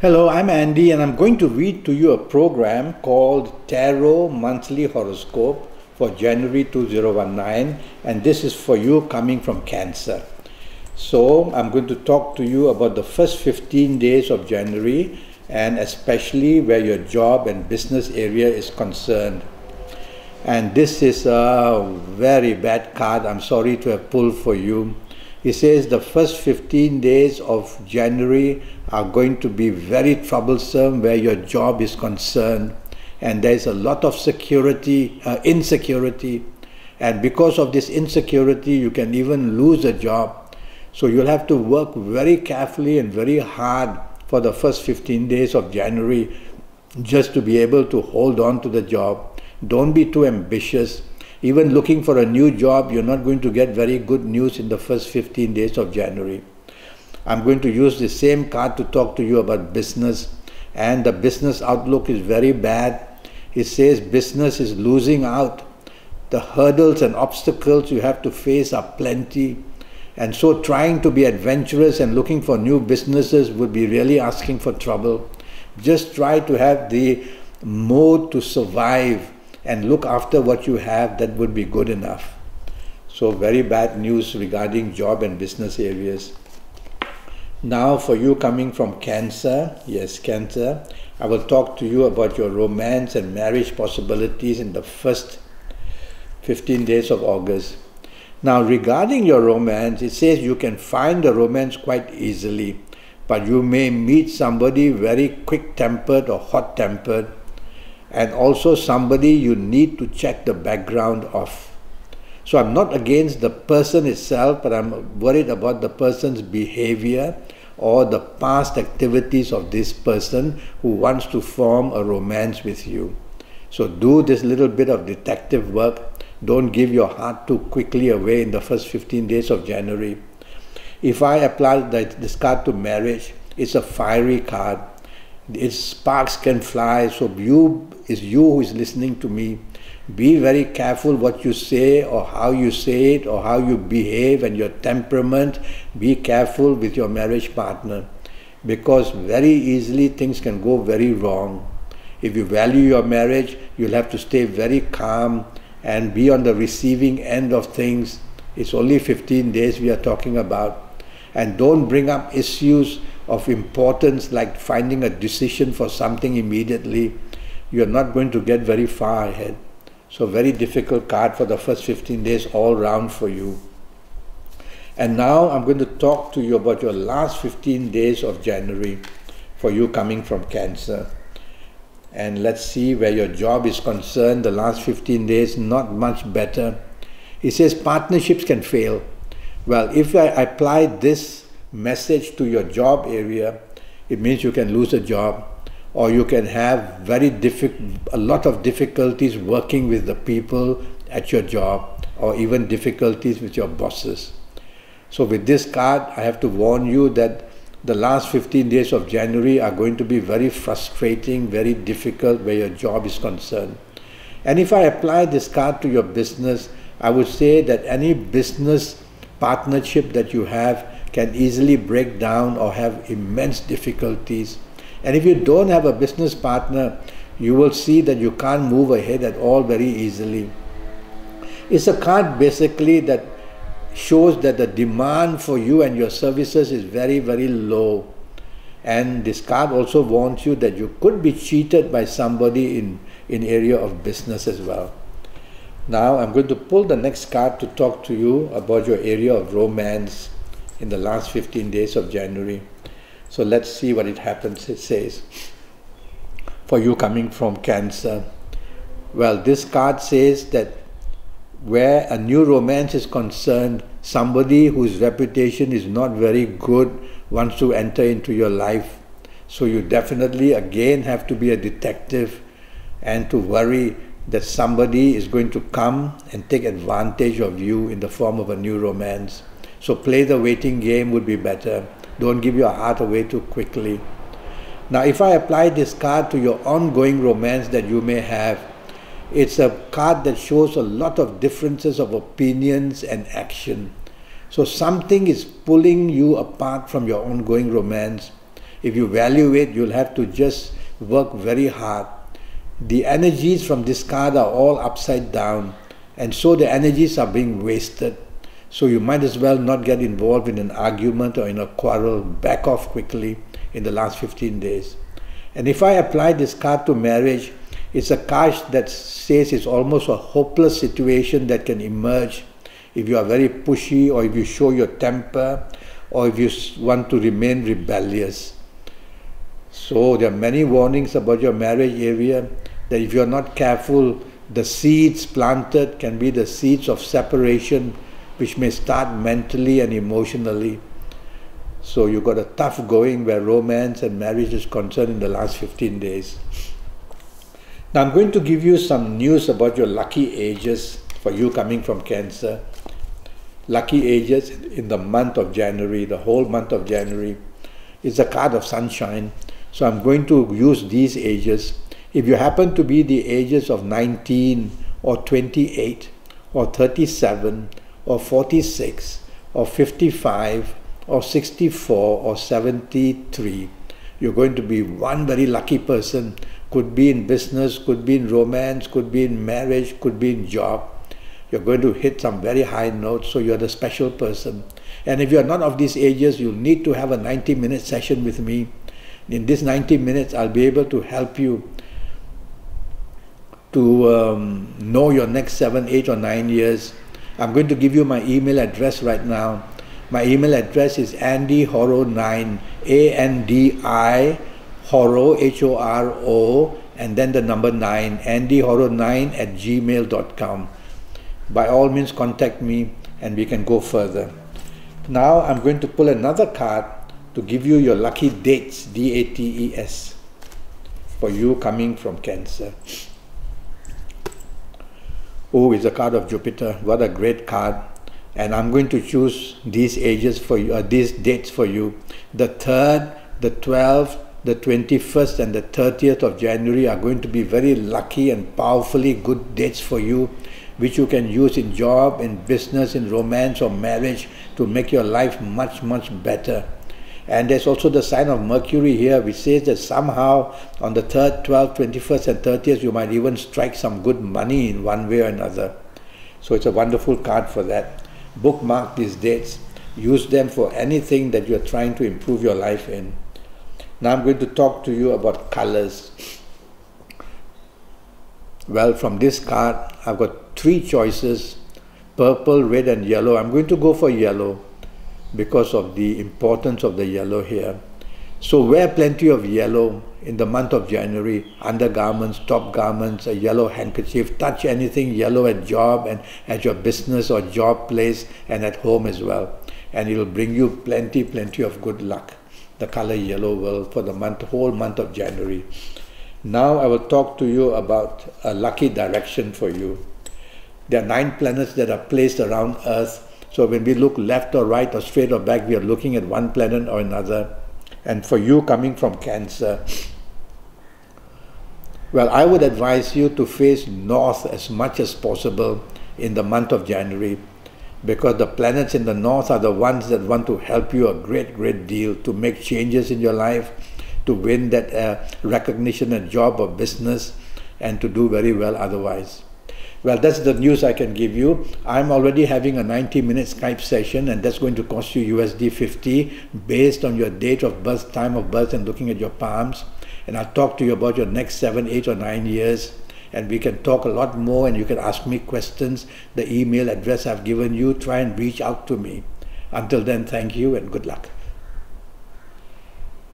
Hello, I'm Andy and I'm going to read to you a program called Tarot Monthly Horoscope for January 2019, and this is for you coming from Cancer. So I'm going to talk to you about the first 15 days of January and especially where your job and business area is concerned. And this is a very bad card. I'm sorry to have pulled for you. He says the first 15 days of January are going to be very troublesome where your job is concerned, and there's a lot of insecurity, and because of this insecurity you can even lose a job. So you'll have to work very carefully and very hard for the first 15 days of January just to be able to hold on to the job. Don't be too ambitious. Even looking for a new job, you're not going to get very good news in the first 15 days of January. I'm going to use the same card to talk to you about business, and the business outlook is very bad. It says business is losing out. The hurdles and obstacles you have to face are plenty, and so trying to be adventurous and looking for new businesses would be really asking for trouble. Just try to have the mode to survive and look after what you have. That would be good enough. So very bad news regarding job and business areas. Now for you coming from Cancer, yes, Cancer, I will talk to you about your romance and marriage possibilities in the first 15 days of August. Now regarding your romance, it says you can find the romance quite easily, but you may meet somebody very quick-tempered or hot-tempered, and also somebody you need to check the background of. So I'm not against the person itself, but I'm worried about the person's behavior or the past activities of this person who wants to form a romance with you. So do this little bit of detective work. Don't give your heart too quickly away in the first 15 days of January. If I apply this card to marriage, it's a fiery card. Its sparks can fly. So you who is listening to me, be very careful what you say or how you say it or how you behave and your temperament. Be careful with your marriage partner, because very easily things can go very wrong. If you value your marriage, you'll have to stay very calm and be on the receiving end of things. It's only 15 days we are talking about. And don't bring up issues of importance like finding a decision for something immediately. You're not going to get very far ahead. So very difficult card for the first 15 days all round for you. And now I'm going to talk to you about your last 15 days of January for you coming from Cancer. And let's see where your job is concerned. The last 15 days, not much better. It says partnerships can fail. Well, if I apply this message to your job area, it means you can lose a job, or you can have a lot of difficulties working with the people at your job, or even difficulties with your bosses. So with this card, I have to warn you that the last 15 days of January are going to be very frustrating, very difficult where your job is concerned. And if I apply this card to your business, I would say that any business partnership that you have can easily break down or have immense difficulties. And if you don't have a business partner, you will see that you can't move ahead at all very easily. It's a card basically that shows that the demand for you and your services is very, very low. And this card also warns you that you could be cheated by somebody in area of business as well. Now I'm going to pull the next card to talk to you about your area of romance in the last 15 days of January. So let's see what it happens. It says, for you coming from Cancer, well, this card says that where a new romance is concerned, somebody whose reputation is not very good wants to enter into your life. So you definitely again have to be a detective and to worry that somebody is going to come and take advantage of you in the form of a new romance. So play the waiting game would be better. Don't give your heart away too quickly. Now if I apply this card to your ongoing romance that you may have, it's a card that shows a lot of differences of opinions and action. So something is pulling you apart from your ongoing romance. If you value it, you'll have to just work very hard. The energies from this card are all upside down, and so the energies are being wasted. So you might as well not get involved in an argument or in a quarrel. Back off quickly in the last 15 days. And if I apply this card to marriage, it's a card that says it's almost a hopeless situation that can emerge if you are very pushy, or if you show your temper, or if you want to remain rebellious. So there are many warnings about your marriage area, that if you're not careful, the seeds planted can be the seeds of separation, which may start mentally and emotionally. So you got a tough going where romance and marriage is concerned in the last 15 days. Now I'm going to give you some news about your lucky ages for you coming from Cancer. Lucky ages in the month of January, the whole month of January. It's a card of sunshine. So I'm going to use these ages. If you happen to be the ages of 19 or 28 or 37 or 46 or 55 or 64 or 73, you're going to be one very lucky person. Could be in business, could be in romance, could be in marriage, could be in job. You're going to hit some very high notes, so you're the special person. And if you're not of these ages, you'll need to have a 90-minute session with me. In this 90 minutes, I'll be able to help you to know your next 7, 8 or 9 years. I'm going to give you my email address right now. My email address is andihoro9, A-N-D-I, Horo, H-O-R-O, and then the number 9, andihoro9@gmail.com. By all means, contact me and we can go further. Now I'm going to pull another card to give you your lucky dates, D-A-T-E-S, for you coming from Cancer. Oh, it's a card of Jupiter. What a great card. And I'm going to choose these ages for you, these dates for you. The 3rd, the 12th, the 21st and the 30th of January are going to be very lucky and powerfully good dates for you, which you can use in job, in business, in romance or marriage to make your life much, much better. And there's also the sign of Mercury here, which says that somehow on the 3rd, 12th, 21st and 30th, you might even strike some good money in one way or another. So it's a wonderful card for that. Bookmark these dates. Use them for anything that you're trying to improve your life in. Now I'm going to talk to you about colors. Well, from this card, I've got 3 choices: purple, red and yellow. I'm going to go for yellow because of the importance of the yellow here. So wear plenty of yellow in the month of January. Undergarments, top garments, a yellow handkerchief. Touch anything yellow at job and at your business or job place and at home as well. And it will bring you plenty of good luck. The color yellow will for the whole month of January. Now I will talk to you about a lucky direction for you. There are 9 planets that are placed around Earth. So when we look left or right or straight or back, we are looking at one planet or another. And for you coming from Cancer, well, I would advise you to face north as much as possible in the month of January, because the planets in the north are the ones that want to help you a great deal to make changes in your life, to win that recognition and job or business, and to do very well otherwise. Well, that's the news I can give you. I'm already having a 90-minute Skype session, and that's going to cost you USD 50 based on your date of birth, time of birth, and looking at your palms. And I'll talk to you about your next 7, 8 or 9 years. And we can talk a lot more, and you can ask me questions. The email address I've given you, try and reach out to me. Until then, thank you and good luck.